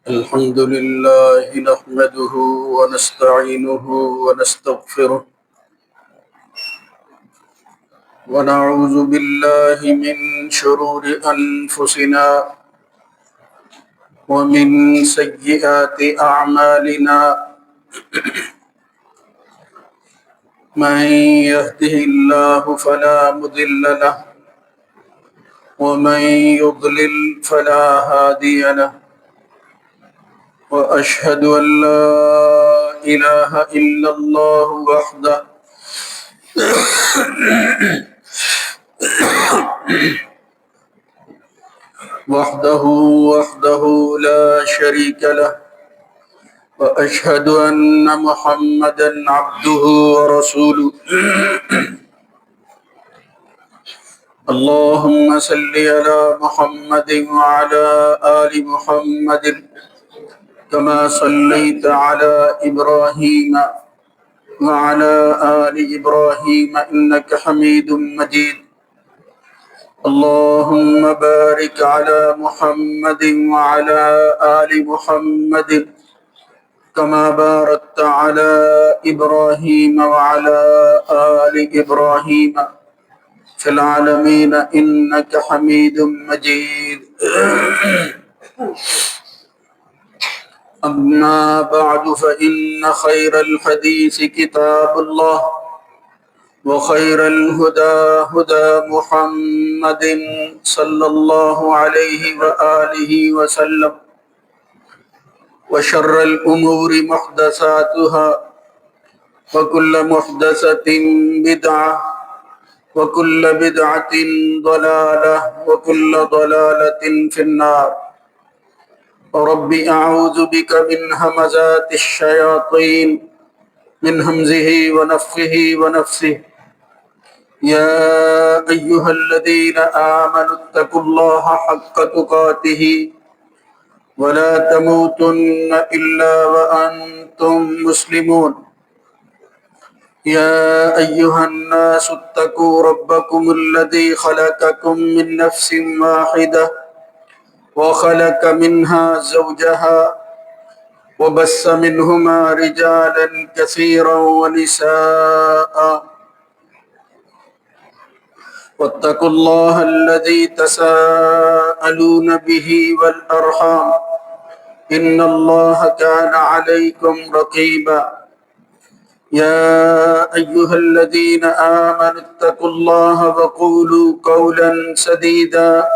الحمد لله نحمده ونستعينه ونستغفره ونعوذ بالله من شرور أنفسنا ومن سيئات أعمالنا من يهده الله فلا مضل له ومن يضلل فلا هادي له وأشهد أن لا إله إلا الله وحده لا شريك له وأشهد أن محمدا عبده ورسوله اللهم صل على محمد وعلى آل محمد كما صليت على إبراهيم وعلى آل إبراهيم إنك حميد مجيد اللهم بارك على محمد وعلى آل محمد كما باركت على إبراهيم وعلى آل إبراهيم في العالمين إنك حميد مجيد أما بعد فإن خير الحديث كتاب الله وخير الهدى هدى محمد صلى الله عليه وآله وسلم وشر الأمور محدثاتها وكل محدثة بدعة وكل بدعة ضلالة وكل ضلالة في النار رب أعوذ بك من همزات الشياطين من همزه ونفخه ونفسه يا أيها الذين آمنوا اتقوا الله حق تقاته ولا تموتن إلا وأنتم مسلمون يا أيها الناس اتقوا ربكم الذي خلقكم من نفس واحدة وخلق منها زوجها وبث منهما رجالا كثيرا ونساء واتقوا الله الذي تساءلون به والأرحام إن الله كان عليكم رقيبا يا أيها الذين آمنوا اتقوا الله وقولوا قولا سديدا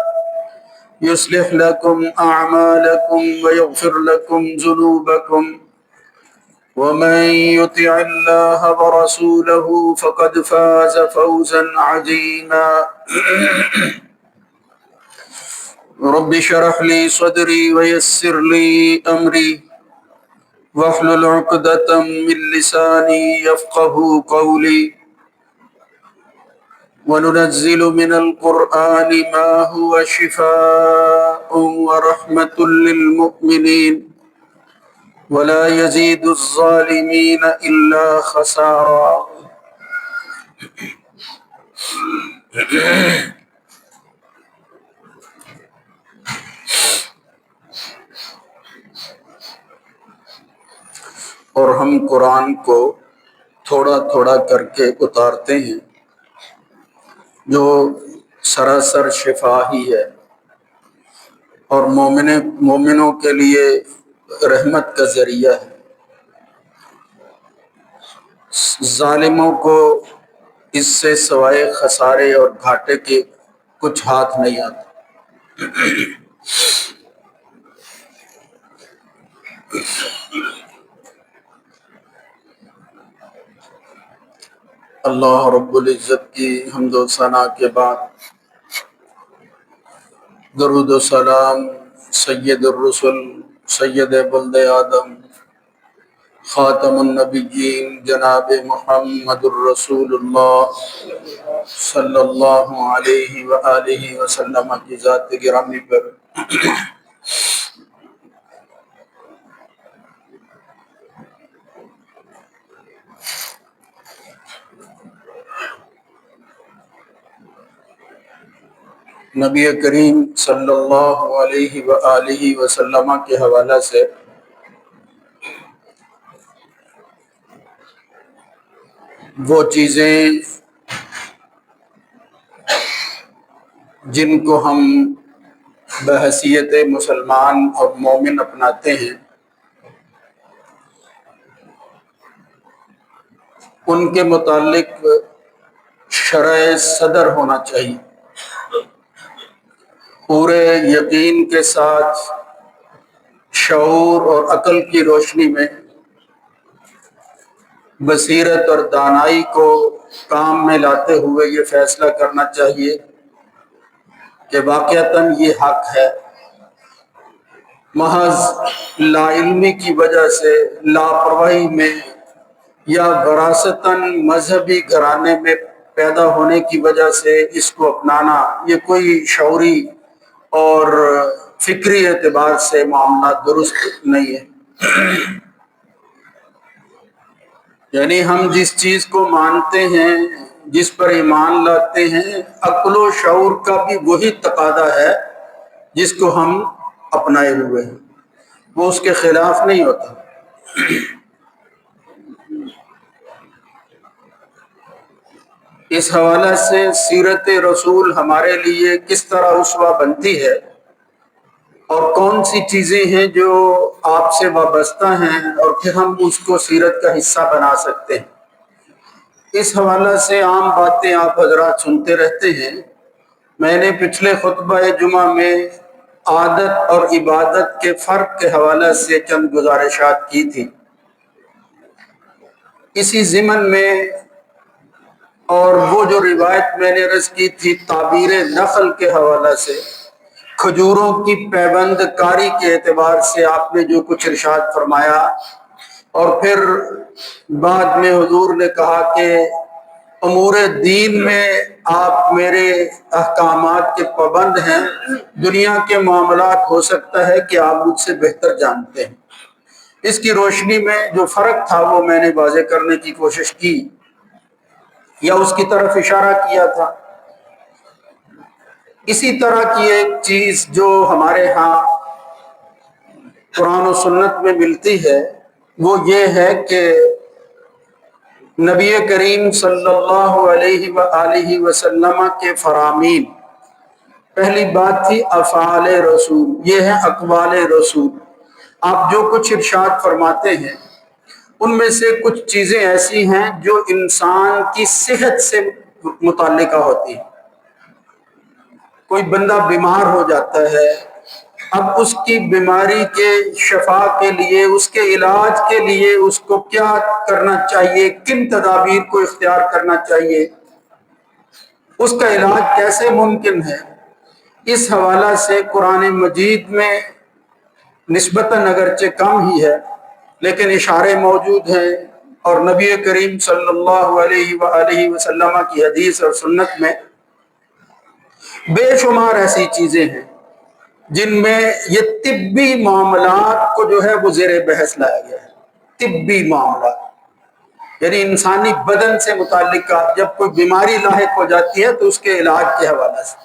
يصلح لكم أعمالكم ويغفر لكم ذنوبكم ومن يطع الله ورسوله فقد فاز فوزا عظيما رب اشرح لي صدري ويسر لي أمري واحلل عقدة من لساني يفقه قولي وننزل من القرآن ما هو شفاء ورحمة للمؤمنين ولا يزيد الظالمين إلا خسارا اور ہم قرآن کو تھوڑا تھوڑا کر کے اتارتے ہیں جو سراسر شفا ہی ہے اور مومنوں کے لیے رحمت کا ذریعہ ہے۔ ظالموں کو اس سے سوائے خسارے اور گھاٹے کے کچھ ہاتھ نہیں آتا۔ اللہ رب العزت کی حمد و ثنا کے بعد درود و سلام سید الرسل سید ولد آدم خاتم النبیین جناب محمد الرسول اللہ صلی اللہ علیہ وآلہ وسلم کی ذات گرامی پر نبی کریم صلی اللہ علیہ وآلہ وسلم کے حوالہ سے وہ چیزیں جن کو ہم بحیثیت مسلمان اور مومن اپناتے ہیں، ان کے متعلق شرح صدر ہونا چاہیے، پورے یقین کے ساتھ شعور اور عقل کی روشنی میں بصیرت اور دانائی کو کام میں لاتے ہوئے یہ فیصلہ کرنا چاہیے کہ واقعتاً یہ حق ہے۔ محض لا علمی کی وجہ سے، لاپرواہی میں یا وراثتاً مذہبی گھرانے میں پیدا ہونے کی وجہ سے اس کو اپنانا، یہ کوئی شعوری اور فکری اعتبار سے معاملہ درست نہیں ہے۔ یعنی ہم جس چیز کو مانتے ہیں، جس پر ایمان لاتے ہیں، عقل و شعور کا بھی وہی تقاضا ہے جس کو ہم اپنائے ہوئے ہیں، وہ اس کے خلاف نہیں ہوتا۔ اس حوالے سے سیرت رسول ہمارے لیے کس طرح اسوہ بنتی ہے اور کون سی چیزیں ہیں جو آپ سے وابستہ ہیں اور پھر ہم اس کو سیرت کا حصہ بنا سکتے ہیں، اس حوالے سے عام باتیں آپ حضرات سنتے رہتے ہیں۔ میں نے پچھلے خطبہ جمعہ میں عادت اور عبادت کے فرق کے حوالے سے چند گزارشات کی تھی۔ اسی ضمن میں اور وہ جو روایت میں نے عرض کی تھی تعبیر نخل کے حوالے سے، کھجوروں کی پیوند کاری کے اعتبار سے آپ نے جو کچھ ارشاد فرمایا، اور پھر بعد میں حضور نے کہا کہ امور دین میں آپ میرے احکامات کے پابند ہیں، دنیا کے معاملات ہو سکتا ہے کہ آپ مجھ سے بہتر جانتے ہیں۔ اس کی روشنی میں جو فرق تھا وہ میں نے واضح کرنے کی کوشش کی یا اس کی طرف اشارہ کیا تھا۔ اسی طرح کی ایک چیز جو ہمارے ہاں قرآن و سنت میں ملتی ہے وہ یہ ہے کہ نبی کریم صلی اللہ علیہ وآلہ وسلم کے فرامین، پہلی بات تھی افعال رسول، یہ ہے اقوال رسول۔ آپ جو کچھ ارشاد فرماتے ہیں ان میں سے کچھ چیزیں ایسی ہیں جو انسان کی صحت سے متعلقہ ہوتی ہیں۔ کوئی بندہ بیمار ہو جاتا ہے، اب اس کی بیماری کے شفا کے لیے، اس کے علاج کے لیے اس کو کیا کرنا چاہیے، کن تدابیر کو اختیار کرنا چاہیے، اس کا علاج کیسے ممکن ہے، اس حوالہ سے قرآن مجید میں نسبتاً اگرچہ کم ہی ہے لیکن اشارے موجود ہیں، اور نبی کریم صلی اللہ علیہ وآلہ وسلم کی حدیث اور سنت میں بے شمار ایسی چیزیں ہیں جن میں یہ طبی معاملات کو جو ہے وہ زیر بحث لایا گیا ہے۔ طبی معاملات یعنی انسانی بدن سے متعلق جب کوئی بیماری لاحق ہو جاتی ہے تو اس کے علاج کے حوالے سے،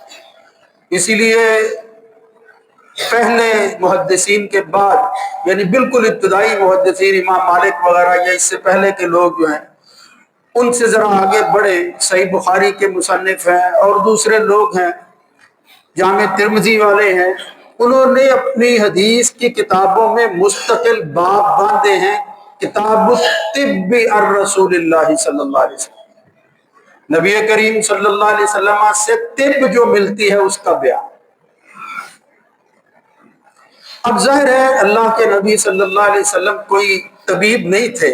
اسی لیے پہلے محدثین کے بعد یعنی بالکل ابتدائی محدثین امام مالک وغیرہ یا اس سے پہلے کے لوگ جو ہیں ان سے ذرا آگے بڑھے، صحیح بخاری کے مصنف ہیں اور دوسرے لوگ ہیں، جامع ترمذی والے ہیں، انہوں نے اپنی حدیث کی کتابوں میں مستقل باب باندھے ہیں، کتاب الطب الرسول اللہ صلی اللہ علیہ وسلم، نبی کریم صلی اللہ علیہ وسلم سے طب جو ملتی ہے اس کا بیان۔ اب ظاہر ہے اللہ کے نبی صلی اللہ علیہ وسلم کوئی طبیب نہیں تھے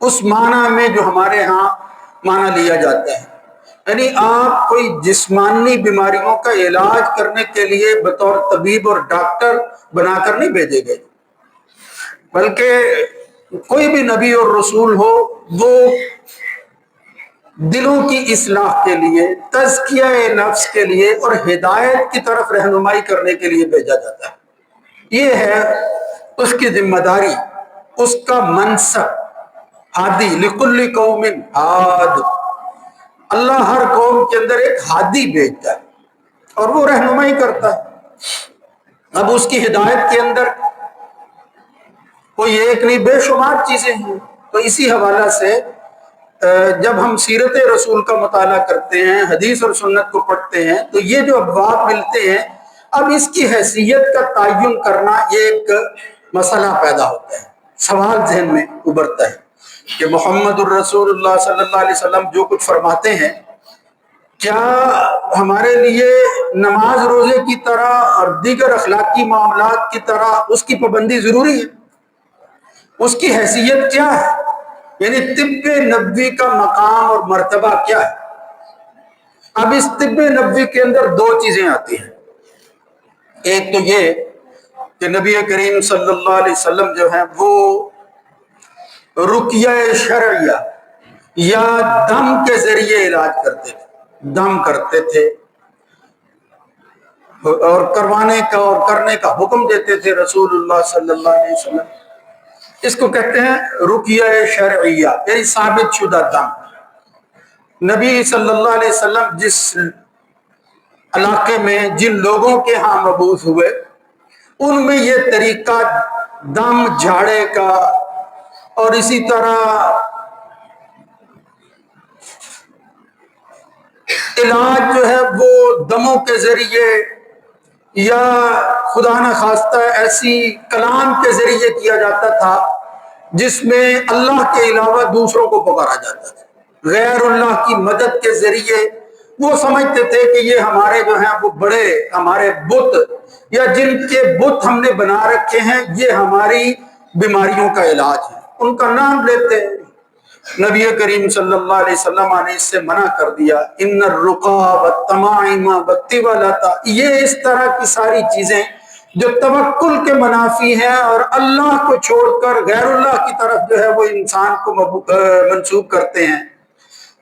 اس معنی میں جو ہمارے ہاں معنی لیا جاتا ہے، یعنی آپ کوئی جسمانی بیماریوں کا علاج کرنے کے لیے بطور طبیب اور ڈاکٹر بنا کر نہیں بھیجے گئے، بلکہ کوئی بھی نبی اور رسول ہو وہ دلوں کی اصلاح کے لیے، تزکیہ نفس کے لیے اور ہدایت کی طرف رہنمائی کرنے کے لیے بھیجا جاتا ہے۔ یہ ہے اس کی ذمہ داری، اس کا منصب۔ ہادی لکل قوم ہاد، اللہ ہر قوم کے اندر ایک ہادی بھیجتا ہے، اور وہ رہنمائی کرتا ہے۔ اب اس کی ہدایت کے اندر کوئی ایک نہیں، بے شمار چیزیں ہیں۔ تو اسی حوالہ سے جب ہم سیرت رسول کا مطالعہ کرتے ہیں، حدیث اور سنت کو پڑھتے ہیں، تو یہ جو ابواب ملتے ہیں، اب اس کی حیثیت کا تعین کرنا ایک مسئلہ پیدا ہوتا ہے، سوال ذہن میں ابھرتا ہے کہ محمد الرسول اللہ صلی اللہ علیہ وسلم جو کچھ فرماتے ہیں، کیا ہمارے لیے نماز روزے کی طرح اور دیگر اخلاقی معاملات کی طرح اس کی پابندی ضروری ہے؟ اس کی حیثیت کیا ہے؟ یعنی طب نبوی کا مقام اور مرتبہ کیا ہے؟ اب اس طب نبوی کے اندر دو چیزیں آتی ہیں۔ ایک تو یہ کہ نبی کریم صلی اللہ علیہ وسلم جو ہیں وہ رقیہ شرعیہ یا دم کے ذریعے علاج کرتے تھے، دم کرتے تھے اور کروانے کا اور کرنے کا حکم دیتے تھے رسول اللہ صلی اللہ علیہ وسلم۔ اس کو کہتے ہیں رقیہ شرعیہ، یعنی ثابت شدہ دم۔ نبی صلی اللہ علیہ وسلم جس علاقے میں جن لوگوں کے ہاں مبعوث ہوئے، ان میں یہ طریقہ دم جھاڑے کا اور اسی طرح علاج جو ہے وہ دموں کے ذریعے یا خدا نہ خواستہ ایسی کلام کے ذریعے کیا جاتا تھا جس میں اللہ کے علاوہ دوسروں کو پکارا جاتا تھا، غیر اللہ کی مدد کے ذریعے۔ وہ سمجھتے تھے کہ یہ ہمارے جو ہیں وہ بڑے ہمارے بت یا جن کے بت ہم نے بنا رکھے ہیں، یہ ہماری بیماریوں کا علاج ہے، ان کا نام لیتے ہیں۔ نبی کریم صلی اللہ علیہ وسلم نے اس سے منع کر دیا، ان الرقا والتمائم والطوالۃ، یہ اس طرح کی ساری چیزیں جو توکل کے منافی ہیں اور اللہ کو چھوڑ کر غیر اللہ کی طرف جو ہے وہ انسان کو منسوب کرتے ہیں،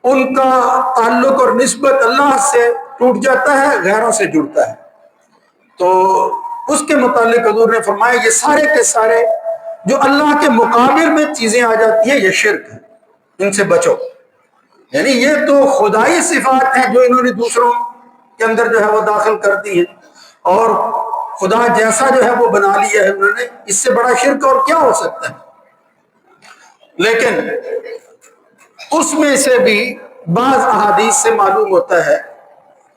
ان کا تعلق اور نسبت اللہ سے ٹوٹ جاتا ہے، غیروں سے جڑتا ہے۔ تو اس کے متعلق حضور نے فرمایا یہ سارے کے سارے جو اللہ کے مقابل میں چیزیں آ جاتی ہیں یہ شرک ہے، ان سے بچو۔ یعنی یہ تو خدائی صفات ہیں جو انہوں نے دوسروں کے اندر جو ہے وہ داخل کر دی ہیں، اور خدا جیسا جو ہے وہ بنا لیا ہے انہوں نے، اس سے بڑا شرک اور کیا ہو سکتا ہے؟ لیکن اس میں سے بھی بعض احادیث سے معلوم ہوتا ہے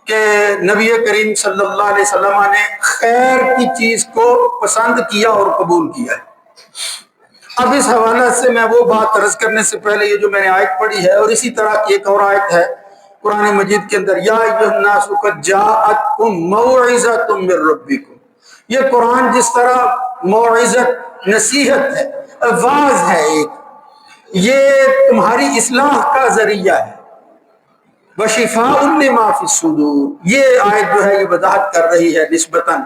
کہ نبی کریم صلی اللہ علیہ وسلم نے خیر کی چیز کو پسند کیا اور قبول کیا ہے۔ اب اس حوالے سے میں وہ بات عرض کرنے سے پہلے یہ جو میں نے آیت پڑھی ہے، اور اسی طرح کی ایک اور آیت ہے قرآن مجید کے اندر، یا ایھا الناس قد جاءتکم موعظۃ من ربکم، یہ قرآن جس طرح موعظت نصیحت ہے، واعظ ہے، ایک یہ تمہاری اصلاح کا ذریعہ ہے، وشفاء لما فی الصدور، یہ آیت جو ہے یہ وضاحت کر رہی ہے نسبتاً،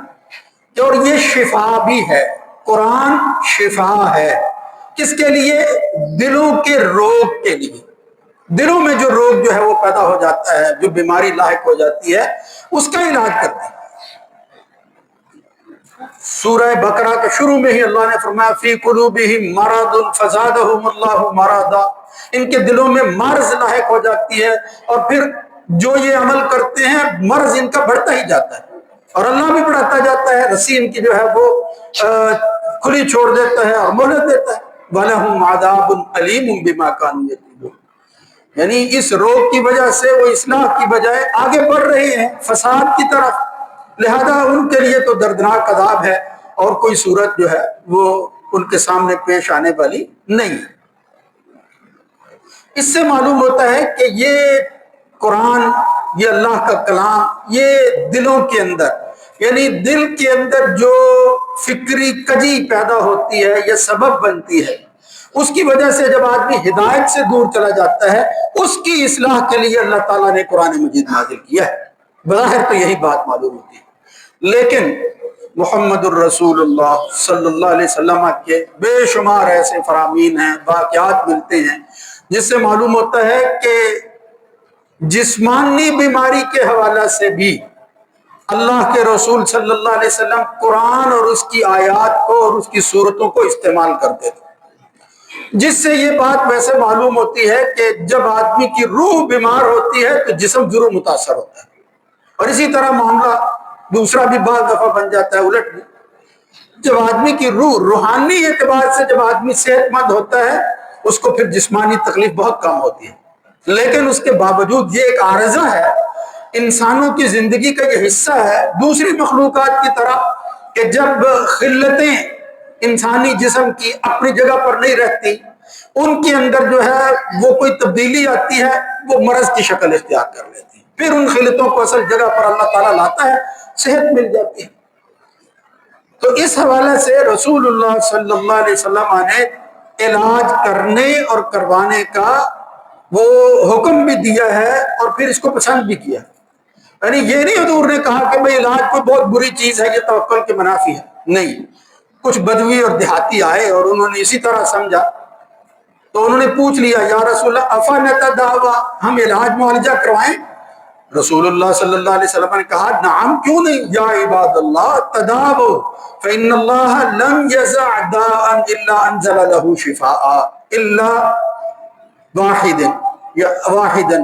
اور یہ شفا بھی ہے، قرآن شفا ہے۔ کس کے لیے؟ دلوں کے روگ کے لیے۔ دلوں میں جو روگ جو ہے وہ پیدا ہو جاتا ہے، جو بیماری لاحق ہو جاتی ہے، اس کا علاج کرتے ہیں۔ سورہ بقرہ کے شروع میں ہی اللہ نے فرمایا فی قلوبہم مرض فزادہم اللہ مرضا، ان کے دلوں میں مرض لاحق ہو جاتی ہے، اور پھر جو یہ عمل کرتے ہیں مرض ان کا بڑھتا ہی جاتا ہے، اور اللہ بھی بڑھاتا جاتا ہے، رسی ان کی جو ہے وہ کھلی چھوڑ دیتا ہے اور مہلت دیتا ہے۔ وَلَهُمْ عَذَابٌ أَلِيمٌ بِمَا كَانُوا يَكْسِبُونَ، یعنی اس روگ کی وجہ سے وہ اصلاح کی بجائے آگے بڑھ رہے ہیں فساد کی طرف، لہذا ان کے لیے تو دردناک عذاب ہے، اور کوئی صورت جو ہے وہ ان کے سامنے پیش آنے والی نہیں ہے۔ اس سے معلوم ہوتا ہے کہ یہ قرآن، یہ اللہ کا کلام، یہ دلوں کے اندر، یعنی دل کے اندر جو فکری کجی پیدا ہوتی ہے یا سبب بنتی ہے، اس کی وجہ سے جب آدمی ہدایت سے دور چلا جاتا ہے، اس کی اصلاح کے لیے اللہ تعالیٰ نے قرآن مجید نازل کیا ہے۔ بظاہر تو یہی بات معلوم ہوتی ہے، لیکن محمد الرسول اللہ صلی اللہ علیہ وسلم کے بے شمار ایسے فرامین ہیں، واقعات ملتے ہیں جس سے معلوم ہوتا ہے کہ جسمانی بیماری کے حوالے سے بھی اللہ کے رسول صلی اللہ علیہ وسلم قرآن اور اس کی آیات کو اور اس کی صورتوں کو استعمال کرتے تھے، جس سے یہ بات ویسے معلوم ہوتی ہے کہ جب آدمی کی روح بیمار ہوتی ہے تو جسم ضرور متاثر ہوتا ہے، اور اسی طرح معاملہ دوسرا بھی بعض دفعہ بن جاتا ہے الٹ بھی. جب آدمی کی روحانی اعتبار سے جب آدمی صحت مند ہوتا ہے اس کو پھر جسمانی تکلیف بہت کم ہوتی ہے. لیکن اس کے باوجود یہ ایک عارضہ ہے، انسانوں کی زندگی کا یہ حصہ ہے دوسری مخلوقات کی طرح کہ جب خلتیں انسانی جسم کی اپنی جگہ پر نہیں رہتی، ان کے اندر جو ہے وہ کوئی تبدیلی آتی ہے، وہ مرض کی شکل اختیار کر لیتی ہے. پھر ان خلتوں کو اصل جگہ پر اللہ تعالیٰ لاتا ہے، صحت مل جاتی ہے. تو اس حوالے سے رسول اللہ صلی اللہ علیہ وسلم نے علاج کرنے اور کروانے کا وہ حکم بھی دیا ہے اور پھر اس کو پسند بھی کیا. یعنی یہ نہیں حضور نے کہا کہ بھئی علاج کوئی بہت بری چیز ہے، یہ توکل کے منافی ہے. نہیں، کچھ بدوی اور دیہاتی آئے اور انہوں نے اسی طرح سمجھا تو انہوں نے پوچھ لیا یا رسول اللہ افنتداوی، ہم علاج معالجہ کروائیں؟ رسول اللہ صلی اللہ علیہ وسلم نے کہا نعم کیوں نہیں، یا عباد اللہ تداووا فإن اللہ لم یزع داء الا انزل له شفاء الا واحدا،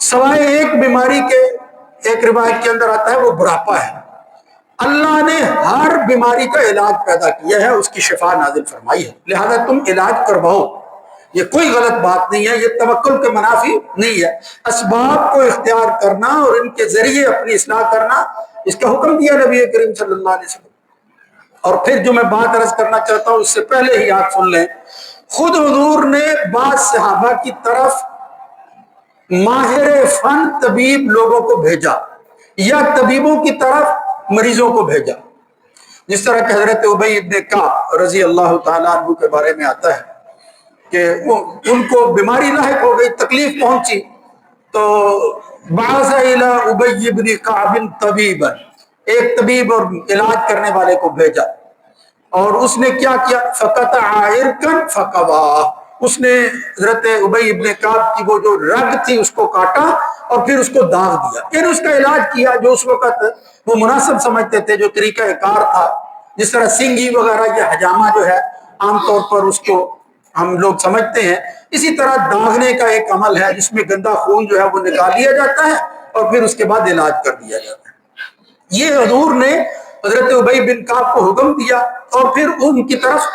سوائے ایک بیماری کے. ایک روایت کے اندر آتا ہے وہ بڑھاپا ہے، اللہ نے ہر بیماری کا علاج پیدا کیا ہے، اس کی شفا نازل فرمائی ہے، لہذا تم علاج کرواؤ. یہ کوئی غلط بات نہیں ہے، یہ توکل کے منافی نہیں ہے. اسباب کو اختیار کرنا اور ان کے ذریعے اپنی اصلاح کرنا، اس کا حکم دیا نبی کریم صلی اللہ علیہ وسلم. اور پھر جو میں بات عرض کرنا چاہتا ہوں اس سے پہلے ہی آپ سن لیں، خود حضور نے بعض صحابہ کی طرف ماہر فن طبیب لوگوں کو بھیجا یا طبیبوں کی طرف مریضوں کو بھیجا. جس طرح کہ حضرت ابی ابن کعب رضی اللہ تعالیٰ عنہ کے بارے میں آتا ہے کہ ان کو بیماری لاحق ہو گئی، تکلیف پہنچی، تو بعث الی ابی ابن کعب طبیبا، ایک طبیب اور علاج کرنے والے کو بھیجا. اور اس نے کیا کیا؟ فقطع عرقا فقواہ، اس نے حضرت ابی ابن کعب کی وہ جو رگ تھی اس کو کاٹا اور پھر اس کو داغ دیا. پھر اس کا علاج کیا جو اس وقت وہ مناسب سمجھتے تھے، جو طریقہ کار تھا. جس طرح سینگی وغیرہ یا حجامہ جو ہے عام طور پر اس کو ہم لوگ سمجھتے ہیں، اسی طرح داغنے کا ایک عمل ہے جس میں گندا خون جو ہے وہ نکال لیا جاتا ہے اور پھر اس کے بعد علاج کر دیا جاتا ہے. یہ حضور نے حضرت ابی بن کعب کو حکم دیا اور پھر ان کی طرف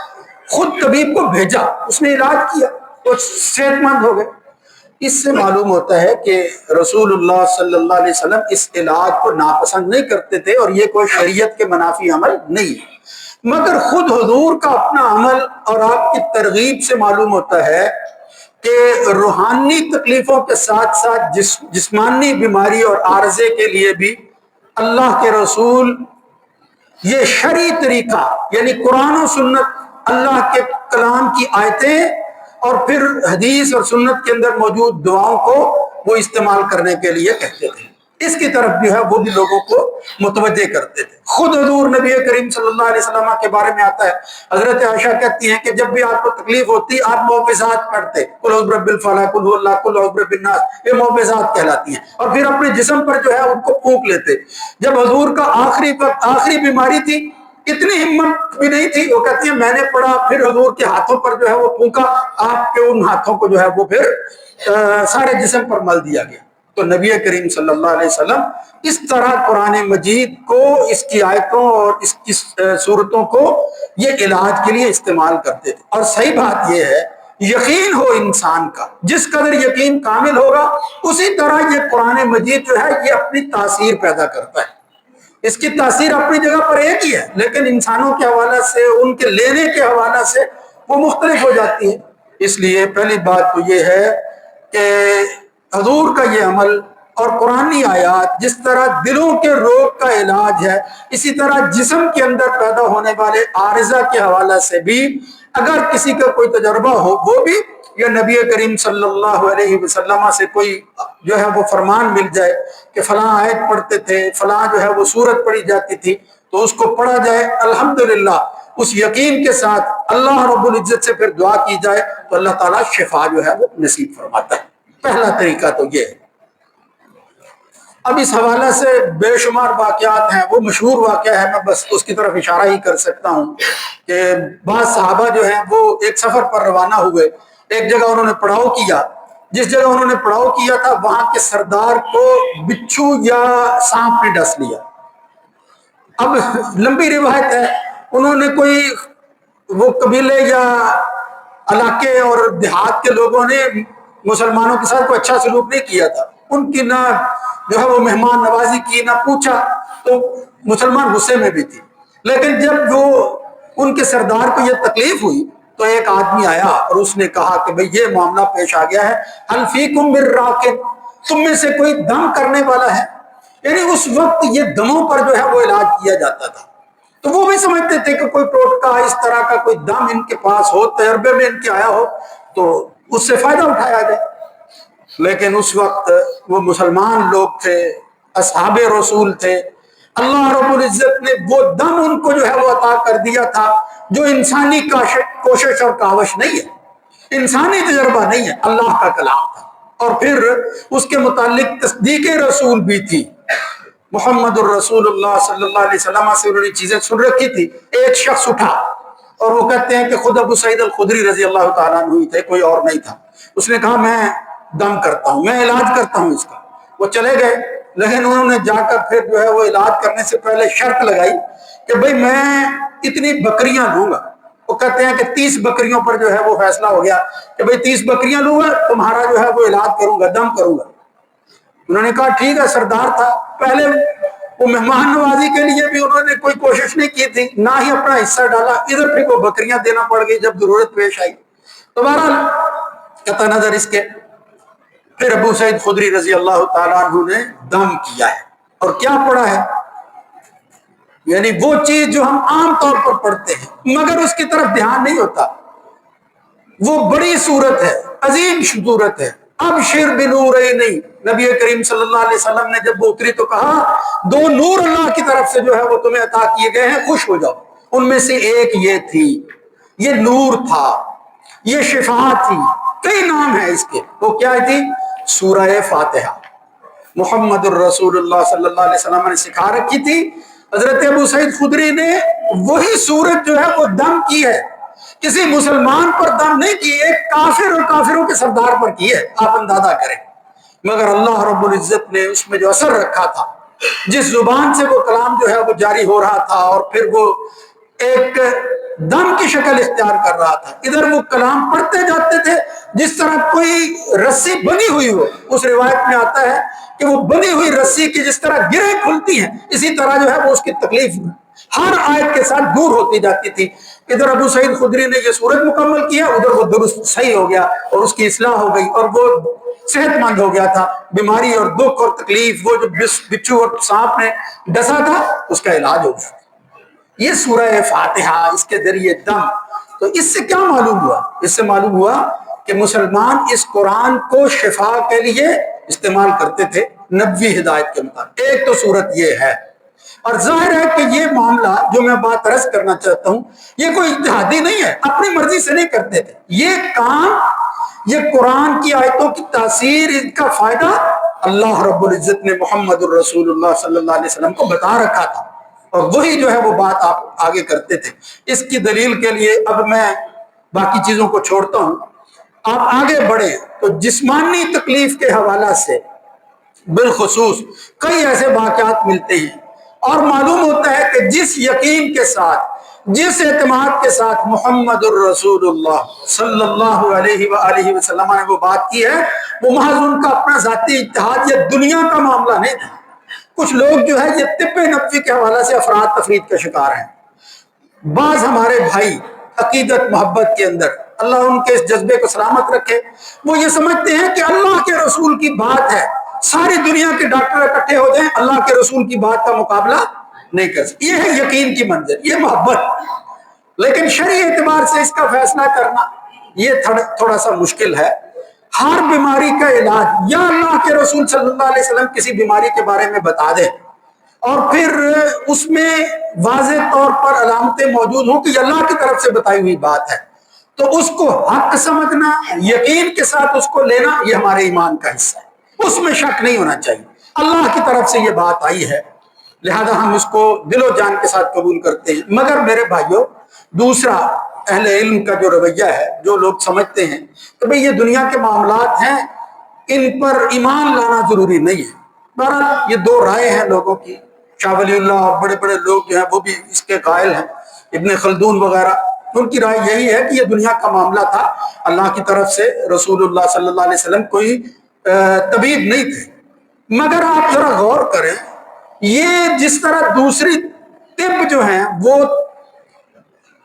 خود طبیب کو بھیجا، اس نے علاج کیا، وہ صحت مند ہو گئے. اس سے معلوم ہوتا ہے کہ رسول اللہ صلی اللہ علیہ وسلم اس علاج کو ناپسند نہیں کرتے تھے اور یہ کوئی شریعت کے منافی عمل نہیں ہے. مگر خود حضور کا اپنا عمل اور آپ کی ترغیب سے معلوم ہوتا ہے کہ روحانی تکلیفوں کے ساتھ ساتھ جسمانی بیماری اور عارضے کے لیے بھی اللہ کے رسول یہ شرعی طریقہ، یعنی قرآن و سنت، اللہ کے کلام کی آیتیں اور پھر حدیث اور سنت کے اندر موجود دعاؤں کو وہ استعمال کرنے کے لیے کہتے تھے. اس کی طرف جو ہے وہ بھی لوگوں کو متوجہ کرتے تھے. خود حضور نبی کریم صلی اللہ علیہ وسلم کے بارے میں آتا ہے، حضرت عائشہ کہتی ہیں کہ جب بھی آپ کو تکلیف ہوتی آپ معوذات پڑھتے، قل اعوذ برب الفلق، قل هو اللہ، قل اعوذ برب الناس، یہ معوذات کہلاتی ہیں، اور پھر اپنے جسم پر جو ہے ان کو پھونک لیتے. جب حضور کا آخری بیماری تھی، اتنی ہمت بھی نہیں تھی، وہ کہتی ہیں میں نے پڑھا، پھر حضور کے ہاتھوں پر جو ہے وہ پھونکا، آپ کے ان ہاتھوں کو جو ہے وہ پھر سارے جسم پر مل دیا گیا. تو نبی کریم صلی اللہ علیہ وسلم اس طرح قرآن مجید کو، اس کی آیتوں اور اس کی صورتوں کو یہ علاج کے لیے استعمال کرتے تھے. اور صحیح بات یہ ہے، یقین ہو انسان کا، جس قدر یقین کامل ہوگا اسی طرح یہ قرآن مجید جو ہے یہ اپنی تاثیر پیدا کرتا ہے. اس کی تاثیر اپنی جگہ پر ایک ہی ہے، لیکن انسانوں کے حوالے سے، ان کے لینے کے حوالے سے وہ مختلف ہو جاتی ہے. اس لیے پہلی بات تو یہ ہے کہ حضور کا یہ عمل اور قرآنی آیات جس طرح دلوں کے روگ کا علاج ہے، اسی طرح جسم کے اندر پیدا ہونے والے عارضہ کے حوالے سے بھی اگر کسی کا کوئی تجربہ ہو، وہ بھی یا نبی کریم صلی اللہ علیہ وسلم سے کوئی جو ہے وہ فرمان مل جائے کہ فلاں آیت پڑھتے تھے، فلاں جو ہے وہ سورت پڑھی جاتی تھی، تو اس کو پڑھا جائے، الحمدللہ اس یقین کے ساتھ اللہ رب العزت سے پھر دعا کی جائے تو اللہ تعالیٰ شفا جو ہے وہ نصیب فرماتا ہے. پہلا طریقہ تو یہ ہے. اب اس حوالے سے بے شمار واقعات ہیں، وہ مشہور واقعہ ہے، میں بس اس کی طرف اشارہ ہی کر سکتا ہوں کہ بعض صحابہ جو ہیں وہ ایک سفر پر روانہ ہوئے، ایک جگہ انہوں نے پڑاؤ کیا، جس جگہ انہوں نے پڑاؤ کیا تھا وہاں کے سردار کو بچھو یا سانپ نے ڈس لیا. اب لمبی روایت ہے، انہوں نے کوئی وہ قبیلے یا علاقے اور دیہات کے لوگوں نے مسلمانوں کے ساتھ کوئی اچھا سلوک نہیں کیا تھا، ان کی نہ جو ہے وہ مہمان نوازی کی، نہ پوچھا، تو مسلمان غصے میں بھی تھی. لیکن جب وہ ان کے سردار کو یہ تکلیف ہوئی تو ایک آدمی آیا اور اس نے کہا کہ بھئی یہ معاملہ پیش آ گیا ہے، هل فیکم من راقب، تم میں سے کوئی دم کرنے والا ہے؟ یعنی اس وقت یہ دموں پر جو ہے وہ علاج کیا جاتا تھا. تو وہ بھی سمجھتے تھے کہ کوئی ٹوٹکا اس طرح کا کوئی دم ان کے پاس ہو، تجربے میں ان کے آیا ہو تو اس سے فائدہ اٹھایا جائے. لیکن اس وقت وہ مسلمان لوگ تھے، اصحاب رسول تھے، اللہ رب العزت نے وہ دم ان کو جو ہے وہ عطا کر دیا تھا جو انسانی کوشش اور کاوش نہیں ہے، انسانی تجربہ نہیں ہے، اللہ کا کلام تھا. اور پھر اس کے متعلق تصدیق رسول بھی تھی. محمد الرسول اللہ صلی اللہ علیہ وسلم سے انہوں نے چیزیں سن رکھی تھی. ایک شخص اٹھا اور وہ کہتے ہیں کہ خود ابو سعید الخدری رضی اللہ تعالیٰ عنہ ہوئی تھے، کوئی اور نہیں تھا. اس نے کہا میں دم کرتا ہوں، میں علاج کرتا ہوں اس کا. وہ چلے گئے، لیکن انہوں نے جا کر پھر جو ہے وہ علاج کرنے سے پہلے شرط لگائی کہ بھئی میں اتنی بکریاں لوں گا. وہ کہتے ہیں کہ 30 بکریوں پر جو ہے وہ فیصلہ ہو گیا کہ بھئی 30 بکریاں لوں گا، تمہارا جو ہے وہ علاج کروں گا، دم کروں گا. انہوں نے کہا ٹھیک ہے. سردار تھا، پہلے وہ مہمان نوازی کے لیے بھی انہوں نے کوئی کوشش نہیں کی تھی، نہ ہی اپنا حصہ ڈالا، ادھر پھر وہ بکریاں دینا پڑ گئی جب ضرورت پیش آئی. تو بہرحال قطع نظر اس کے پھر ابو سعید خدری رضی اللہ تعالیٰ عنہ نے دم کیا ہے. اور کیا پڑھا ہے؟ یعنی وہ چیز جو ہم عام طور پر پڑھتے ہیں مگر اس کی طرف دھیان نہیں ہوتا. وہ بڑی صورت ہے، عظیم صورت ہے. ابشر بنورین، نبی کریم صلی اللہ علیہ وسلم نے جب وہ اتری تو کہا 2 نور اللہ کی طرف سے جو ہے وہ تمہیں عطا کیے گئے ہیں، خوش ہو جاؤ. ان میں سے ایک یہ تھی، یہ نور تھا، یہ شفا تھی، کئی نام ہے اس کے. وہ کیا تھی؟ سورہ فاتحہ. محمد الرسول اللہ صلی اللہ علیہ وسلم نے سکھا رکھی تھی. حضرت ابو سعید خدری نے وہی سورت جو ہے وہ دم کی ہے، کسی مسلمان پر دم نہیں کی، ایک کافر اور کافروں کے سردار پر کی ہے. آپ اندازہ کریں. مگر اللہ رب العزت نے اس میں جو اثر رکھا تھا، جس زبان سے وہ کلام جو ہے وہ جاری ہو رہا تھا اور پھر وہ ایک دم کی شکل اختیار کر رہا تھا، ادھر وہ کلام پڑھتے جاتے تھے جس طرح کوئی رسی بنی ہوئی ہو. اس روایت میں آتا ہے کہ وہ بنی ہوئی رسی کی جس طرح گرہیں کھلتی ہیں، اسی طرح جو ہے وہ اس کی تکلیف ہر آیت کے ساتھ دور ہوتی جاتی تھی. ادھر ابو سعید خدری نے یہ سورت مکمل کیا، ادھر وہ درست صحیح ہو گیا اور اس کی اصلاح ہو گئی اور وہ صحت مند ہو گیا تھا. بیماری اور دکھ اور تکلیف، وہ جو بچھو اور سانپ نے ڈسا تھا، اس کا علاج ہو گیا. یہ سورہ فاتحہ، اس کے ذریعے دم. تو اس سے کیا معلوم ہوا؟ اس سے معلوم ہوا کہ مسلمان اس قرآن کو شفا کے لیے استعمال کرتے تھے نبوی ہدایت کے مطابق. ایک تو صورت یہ ہے، اور ظاہر ہے کہ یہ معاملہ جو میں بات عرض کرنا چاہتا ہوں یہ کوئی اجتہادی نہیں ہے، اپنی مرضی سے نہیں کرتے تھے. یہ کام، یہ قرآن کی آیتوں کی تاثیر، ان کا فائدہ اللہ رب العزت نے محمد الرسول اللہ صلی اللہ علیہ وسلم کو بتا رکھا تھا، اور وہی جو ہے وہ بات آپ آگے کرتے تھے. اس کی دلیل کے لیے اب میں باقی چیزوں کو چھوڑتا ہوں. آپ آگے بڑھیں تو جسمانی تکلیف کے حوالہ سے بالخصوص کئی ایسے واقعات ملتے ہیں، اور معلوم ہوتا ہے کہ جس یقین کے ساتھ، جس اعتماد کے ساتھ محمد الرسول اللہ صلی اللہ علیہ وآلہ وسلم نے وہ بات کی ہے، وہ محض ان کا اپنا ذاتی اجتہاد یا دنیا کا معاملہ نہیں تھا. کچھ لوگ جو ہے یہ طب نبوی کے حوالے سے افراد تفرید کا شکار ہیں. بعض ہمارے بھائی عقیدت محبت کے اندر، اللہ ان کے اس جذبے کو سلامت رکھے، وہ یہ سمجھتے ہیں کہ اللہ کے رسول کی بات ہے، ساری دنیا کے ڈاکٹر اکٹھے ہو جائیں، اللہ کے رسول کی بات کا مقابلہ نہیں کر سکتے. یہ ہے یقین کی منزل، یہ محبت. لیکن شرعی اعتبار سے اس کا فیصلہ کرنا یہ تھوڑا سا مشکل ہے. ہر بیماری کا علاج یا اللہ کے رسول صلی اللہ علیہ وسلم کسی بیماری کے بارے میں بتا دیں اور پھر اس میں واضح طور پر علامتیں موجود ہوں کہ یہ اللہ کی طرف سے بتائی ہوئی بات ہے، تو اس کو حق سمجھنا، یقین کے ساتھ اس کو لینا، یہ ہمارے ایمان کا حصہ ہے. اس میں شک نہیں ہونا چاہیے. اللہ کی طرف سے یہ بات آئی ہے، لہذا ہم اس کو دل و جان کے ساتھ قبول کرتے ہیں. مگر میرے بھائیوں، دوسرا اہل علم کا جو رویہ ہے، جو لوگ سمجھتے ہیں کہ بھئی یہ دنیا کے معاملات ہیں ان پر ایمان لانا ضروری نہیں ہے۔ بہرحال یہ دو رائے ہیں لوگوں کی، شاہ ولی اللہ اور بڑے بڑے لوگ جو ہیں وہ بھی اس کے قائل ہیں، ابن خلدون وغیرہ، ان کی رائے یہی ہے کہ یہ دنیا کا معاملہ تھا، اللہ کی طرف سے رسول اللہ صلی اللہ علیہ وسلم کوئی طبیب نہیں تھے۔ مگر آپ ذرا غور کریں، یہ جس طرح دوسری طب جو ہیں وہ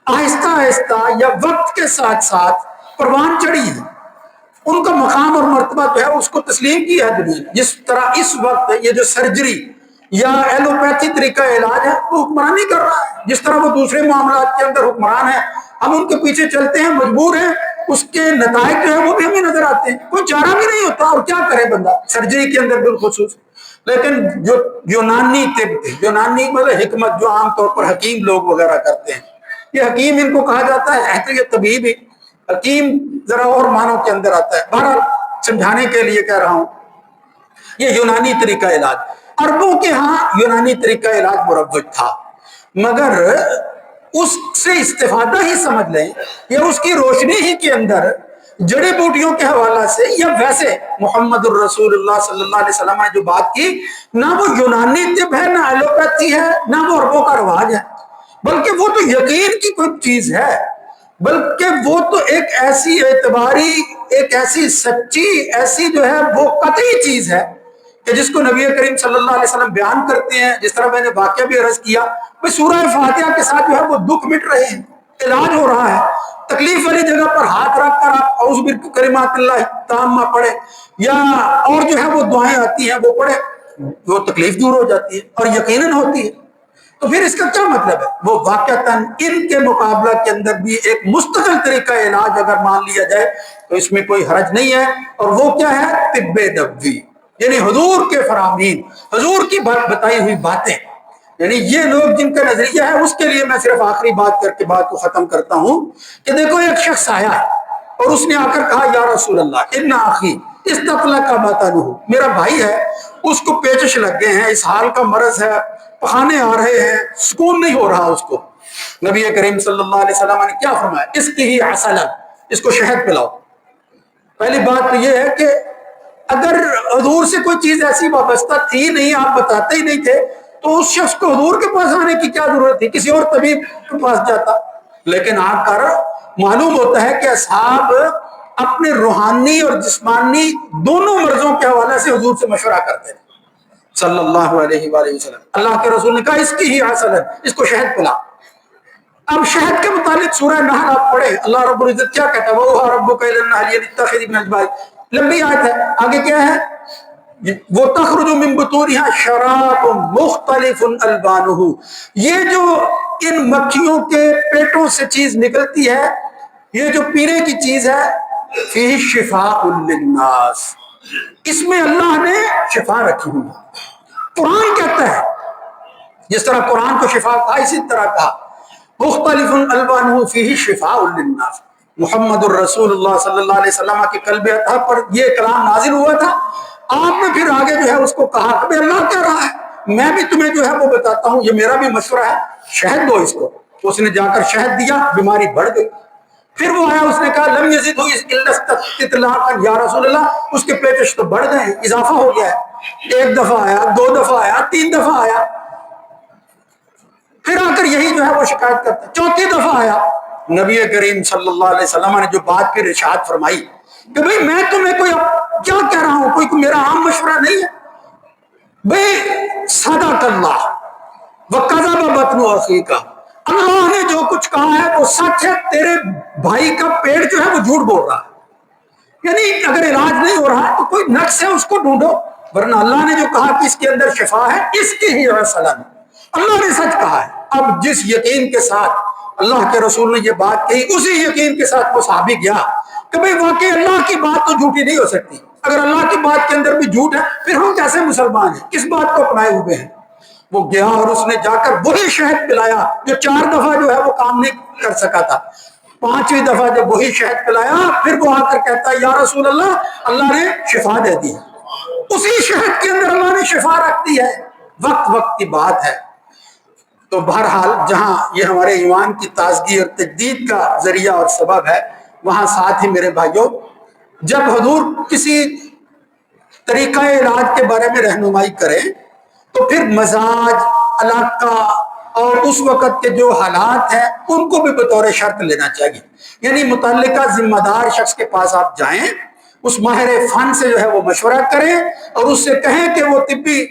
آہستہ آہستہ یا وقت کے ساتھ ساتھ پروان چڑھی ہے، ان کا مقام اور مرتبہ جو ہے اس کو تسلیم کیا ہے دنیا نے۔ جس طرح اس وقت یہ جو سرجری یا ایلوپیتھی طریقہ علاج ہے وہ حکمرانی کر رہا ہے، جس طرح وہ دوسرے معاملات کے اندر حکمران ہے، ہم ان کے پیچھے چلتے ہیں، مجبور ہیں، اس کے نتائج جو ہے وہ بھی ہمیں نظر آتے ہیں، کوئی چارہ بھی نہیں ہوتا، اور کیا کرے بندہ سرجری کے اندر بالخصوص۔ لیکن جو یونانی طب تھے، یونانی مطلب حکمت جو عام طور پر حکیم لوگ وغیرہ کرتے ہیں، یہ حکیم ان کو کہا جاتا ہے، تو یہ طبیب ہی، حکیم ذرا اور معنوں کے اندر آتا ہے، بہرحال سمجھانے کے لیے کہہ رہا ہوں، یہ یونانی طریقہ علاج، عربوں کے ہاں یونانی طریقہ علاج مروج تھا، مگر اس سے استفادہ ہی سمجھ لیں یا اس کی روشنی ہی کے اندر جڑی بوٹیوں کے حوالہ سے، یا ویسے محمد الرسول اللہ صلی اللہ علیہ وسلم نے جو بات کی، نہ وہ یونانی طب ہے، نہ ایلوپیتھی ہے، نہ وہ عربوں کا رواج ہے، بلکہ وہ تو یقین کی کوئی چیز ہے، بلکہ وہ تو ایک ایسی اعتباری، ایک ایسی سچی، ایسی جو ہے وہ قطعی چیز ہے کہ جس کو نبی کریم صلی اللہ علیہ وسلم بیان کرتے ہیں۔ جس طرح میں نے واقعہ بھی عرض کیا، سورہ فاتحہ کے ساتھ جو ہے وہ دکھ مٹ رہے ہیں، علاج ہو رہا ہے، تکلیف والی جگہ پر ہاتھ رکھ کر آپ اعوذ بکلمات اللہ التامہ پڑھے، یا اور جو ہے وہ دعائیں آتی ہیں وہ پڑھے، وہ تکلیف دور ہو جاتی ہے اور یقیناً ہوتی ہے۔ تو پھر اس کا کیا مطلب ہے؟ وہ واقعتاً ان کے مقابلہ کے اندر بھی ایک مستقل طریقہ علاج اگر مان لیا جائے تو اس میں کوئی حرج نہیں ہے، اور وہ کیا ہے؟ طب نبوی، یعنی حضور کے فرامین، حضور کی بتائی ہوئی باتیں، یعنی یہ لوگ جن کا نظریہ ہے، اس کے لیے میں صرف آخری بات کر کے بات کو ختم کرتا ہوں کہ دیکھو ایک شخص آیا اور اس نے آ کر کہا یا رسول اللہ ان اخی استطلق بطنہ، میرا بھائی ہے، اس کو پیچش لگ گئے ہیں، اس حال کا مرض ہے، پخانے آ رہے ہیں، سکون نہیں ہو رہا اس کو۔ نبی کریم صلی اللہ علیہ وسلم نے کیا فرمایا؟ اس کی ہی عسلا، اس کو شہد پلاؤ۔ پہلی بات تو یہ ہے کہ اگر حضور سے کوئی چیز ایسی وابستہ تھی نہیں، آپ بتاتے ہی نہیں تھے، تو اس شخص کو حضور کے پاس آنے کی کیا ضرورت تھی؟ کسی اور طبیب کے پاس جاتا۔ لیکن آ کر معلوم ہوتا ہے کہ اصحاب اپنے روحانی اور جسمانی دونوں مرضوں کے حوالے سے حضور سے مشورہ کرتے ہیں صلی اللہ علیہ وآلہ وسلم۔ اللہ کے رسول نے کہا اس کی ہی عسل، اس کو شہد پلا۔ اب شہد کے متعلق سورہ نحل آپ پڑھیں، اللہ رب العزت کیا کہتا ہے؟ وَأَوْحَىٰ رَبُّكَ إِلَى النَّحْلِ أَنِ اتَّخِذِي مِنَ الْجِبَالِ، لمبی آیت ہے، آگے کیا ہے؟ وَتَخْرُجُ مِن بُطُونِهَا شَرَابٌ مُخْتَلِفٌ أَلْوَانُهُ، یہ جو ان مکھیوں کے پیٹوں سے چیز نکلتی ہے، یہ جو پینے کی چیز ہے، فِيهِ شِفَاءٌ لِلنَّاسِ، اس میں اللہ نے شفا رکھی ہوئی ہے۔ قرآن کہتا ہے، جس طرح قرآن کو شفا کہا، اسی طرح کہا مختلف الوانہ فیہ شفاء للناس۔ محمد الرسول اللہ صلی اللہ علیہ وسلم کے قلب اطہر پر یہ کلام نازل ہوا تھا، آپ نے پھر آگے جو ہے اس کو کہا کہ اللہ کہہ رہا ہے، میں بھی تمہیں جو ہے وہ بتاتا ہوں، یہ میرا بھی مشورہ ہے، شہد دو اس کو۔ اس نے جا کر شہد دیا، بیماری بڑھ گئی۔ پھر وہ آیا، اس نے کہا لم یزدہ الا استطلاقا، یا رسول اللہ اس کے پیچش تو بڑھ گئے، اضافہ ہو گیا ہے، ایک دفعہ آیا، دو دفعہ آیا، تین دفعہ آیا، پھر آ کر یہی جو ہے وہ شکایت کرتے ہیں، چوتھی دفعہ آیا، نبی کریم صلی اللہ علیہ وسلم نے جو بات پھر ارشاد فرمائی کہ بھئی میں تمہیں کوئی کیا کہہ رہا ہوں، کوئی میرا عام مشورہ نہیں ہے، بھئی صدق اللہ وَقَذَبَ بَطْنُ أَخِيكَ، اللہ نے جو کچھ کہا ہے وہ سچ ہے، تیرے بھائی کا پیٹ جو ہے وہ جھوٹ بول رہا ہے، یعنی اگر علاج نہیں ہو رہا ہے تو کوئی نقص ہے، اس کو ڈھونڈو، ورنہ اللہ نے جو کہا کہ اس کے اندر شفا ہے، اس کی ہی عسلن، اللہ نے سچ کہا ہے۔ اب جس یقین کے ساتھ اللہ کے رسول نے یہ بات کہی، اسی یقین کے ساتھ وہ صحابی گیا کہ بھئی واقعی اللہ کی بات تو جھوٹی نہیں ہو سکتی، اگر اللہ کی بات کے اندر بھی جھوٹ ہے پھر ہم کیسے مسلمان ہیں، کس بات کو اپنائے ہوئے ہیں۔ وہ گیا اور اس نے جا کر وہی شہد پلایا جو 4 دفعہ جو ہے وہ کام نہیں کر سکا تھا، 5ویں دفعہ جب وہی شہد پلایا، پھر وہ آ کر کہتا ہے یا رسول اللہ، اللہ نے شفا دے دی، اسی شہد کے اندر اللہ نے شفا رکھ دی ہے، وقت وقت کی بات ہے۔ تو بہرحال جہاں یہ ہمارے ایمان کی تازگی اور تجدید کا ذریعہ اور سبب ہے، وہاں ساتھ ہی میرے بھائیوں، جب حضور کسی طریقہ علاج کے بارے میں رہنمائی کریں تو پھر مزاج، علاقہ اور اس وقت کے جو حالات ہیں ان کو بھی بطور شرط لینا چاہیے. یعنی متعلقہ ذمہ دار شخص کے پاس آپ جائیں، اس ماہر فن سے جو ہے وہ مشورہ کریں اور اس سے کہیں کہ وہ طبی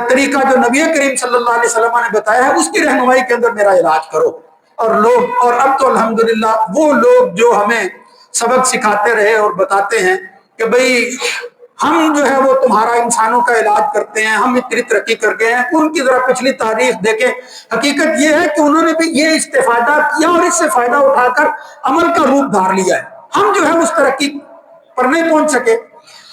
طریقہ جو نبی کریم صلی اللہ علیہ وسلم نے بتایا ہے اس کی رہنمائی کے اندر میرا علاج کرو. اور اب تو الحمدللہ وہ لوگ جو ہمیں سبق سکھاتے رہے اور بتاتے ہیں کہ بھئی ہم جو ہے وہ تمہارا انسانوں کا علاج کرتے ہیں، ہم اتنی ترقی کر گئے ہیں، ان کی ذرا پچھلی تاریخ دیکھیں. حقیقت یہ ہے کہ انہوں نے بھی یہ استفادہ کیا اور اس سے فائدہ اٹھا کر عمل کا روپ دھار لیا ہے. ہم جو ہے اس ترقی پر نہیں پہنچ سکے،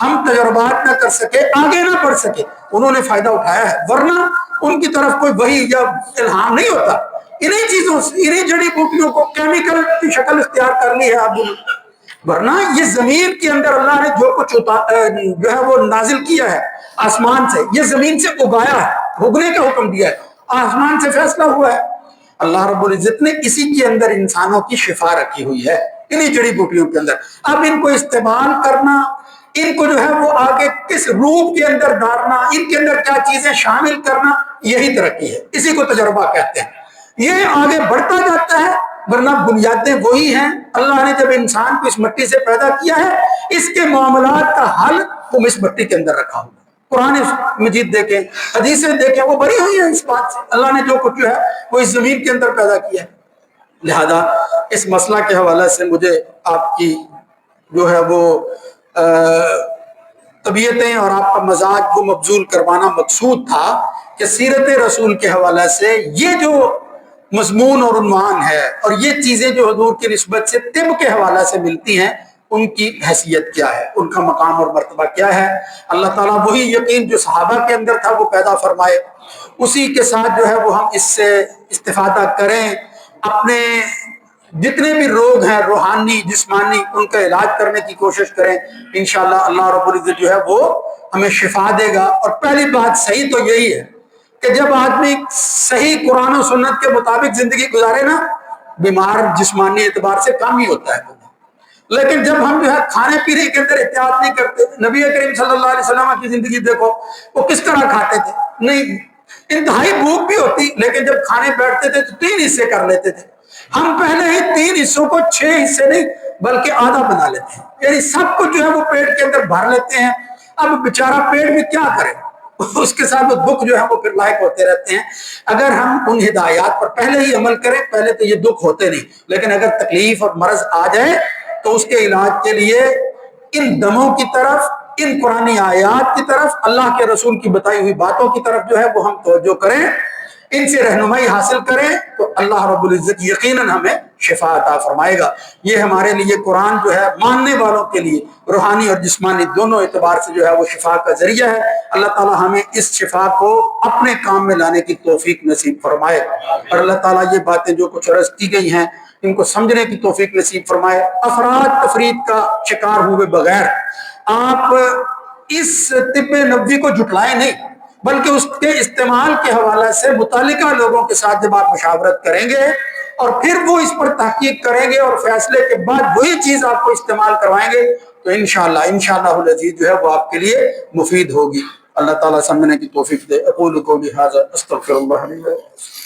ہم تجربات نہ کر سکے، آگے نہ بڑھ سکے. انہوں نے فائدہ اٹھایا ہے، ورنہ ان کی طرف کوئی وحی یا الہام نہیں ہوتا. انہی چیزوں سے، انہی جڑی بوٹیوں کو کیمیکل کی شکل اختیار کر لی ہے اب. ورنہ یہ زمین کے اندر اللہ نے جو کچھ جو ہے وہ نازل کیا ہے آسمان سے، یہ زمین سے اگایا ہے، اگنے کا حکم دیا ہے، آسمان سے فیصلہ ہوا ہے. اللہ رب العزت نے اسی کے اندر انسانوں کی شفا رکھی ہوئی ہے، انہی جڑی بوٹیوں کے اندر. اب ان کو استعمال کرنا، ان کو جو ہے وہ آگے کس روپ کے اندر ڈالنا، ان کے اندر کیا چیزیں شامل کرنا، یہی ترقی ہے، اسی کو تجربہ کہتے ہیں. یہ آگے بڑھتا جاتا ہے، ورنہ بنیادیں وہی ہیں. اللہ نے جب انسان کو اس مٹی سے پیدا کیا ہے، اس کے معاملات کا حل تم اس مٹی کے اندر رکھا ہوا. قرآن مجید دیکھیں، حدیثیں دیکھیں، وہ بری ہوئی ہیں اس بات سے. اللہ نے جو کچھ جو ہے وہ اس زمین کے اندر پیدا کیا ہے. لہذا اس مسئلہ کے حوالے سے مجھے آپ کی جو ہے وہ طبیعتیں اور آپ کا مزاج کو مبذول کروانا مقصود تھا کہ سیرت رسول کے حوالے سے یہ جو مضمون اور عنوان ہے اور یہ چیزیں جو حضور کی نسبت سے طب کے حوالے سے ملتی ہیں، ان کی حیثیت کیا ہے، ان کا مقام اور مرتبہ کیا ہے. اللہ تعالیٰ وہی یقین جو صحابہ کے اندر تھا وہ پیدا فرمائے، اسی کے ساتھ جو ہے وہ ہم اس سے استفادہ کریں. اپنے جتنے بھی روگ ہیں روحانی جسمانی، ان کا علاج کرنے کی کوشش کریں. انشاءاللہ اللہ رب العزت جو ہے وہ ہمیں شفا دے گا. اور پہلی بات صحیح تو یہی ہے کہ جب آدمی صحیح قرآن و سنت کے مطابق زندگی گزارے نا، بیمار جسمانی اعتبار سے کم ہی ہوتا ہے. لیکن جب ہم جو ہے کھانے پینے کے اندر احتیاط نہیں کرتے، نبی کریم صلی اللہ علیہ وسلم کی زندگی دیکھو، وہ کس طرح کھاتے تھے. نہیں، انتہائی بھوک بھی ہوتی، لیکن جب کھانے بیٹھتے تھے تو 3 حصے کر لیتے تھے. ہم پہلے ہی 3 حصوں کو 6 حصے نہیں بلکہ آدھا بنا لیتے ہیں، یعنی سب کچھ جو ہے وہ پیٹ کے اندر بھر لیتے ہیں. اب بیچارہ پیٹ میں کیا کرے، اس کے ساتھ وہ دکھ جو ہے وہ پھر لاحق ہوتے رہتے ہیں. اگر ہم ان ہدایات پر پہلے ہی عمل کریں، پہلے تو یہ دکھ ہوتے نہیں، لیکن اگر تکلیف اور مرض آ جائے تو اس کے علاج کے لیے ان دموں کی طرف، ان قرآنی آیات کی طرف، اللہ کے رسول کی بتائی ہوئی باتوں کی طرف جو ہے وہ ہم توجہ کریں، ان سے رہنمائی حاصل کریں، تو اللہ رب العزت یقیناً ہمیں شفا عطا فرمائے گا. یہ ہمارے لیے قرآن جو ہے ماننے والوں کے لیے روحانی اور جسمانی دونوں اعتبار سے جو ہے وہ شفا کا ذریعہ ہے. اللہ تعالیٰ ہمیں اس شفا کو اپنے کام میں لانے کی توفیق نصیب فرمائے، اور اللہ تعالیٰ یہ باتیں جو کچھ عرض کی گئی ہیں ان کو سمجھنے کی توفیق نصیب فرمائے. افراد تفرید کا شکار ہوئے بغیر آپ اس طب نبوی کو جھٹلائیں نہیں، بلکہ اس کے استعمال کے حوالے سے متعلقہ لوگوں کے ساتھ جب آپ مشاورت کریں گے اور پھر وہ اس پر تحقیق کریں گے اور فیصلے کے بعد وہی چیز آپ کو استعمال کروائیں گے، تو انشاءاللہ العزیز جو ہے وہ آپ کے لیے مفید ہوگی. اللہ تعالیٰ سمجھنے کی توفیق دے. اقول قولی ھذا استغفر اللہ لی و لکم.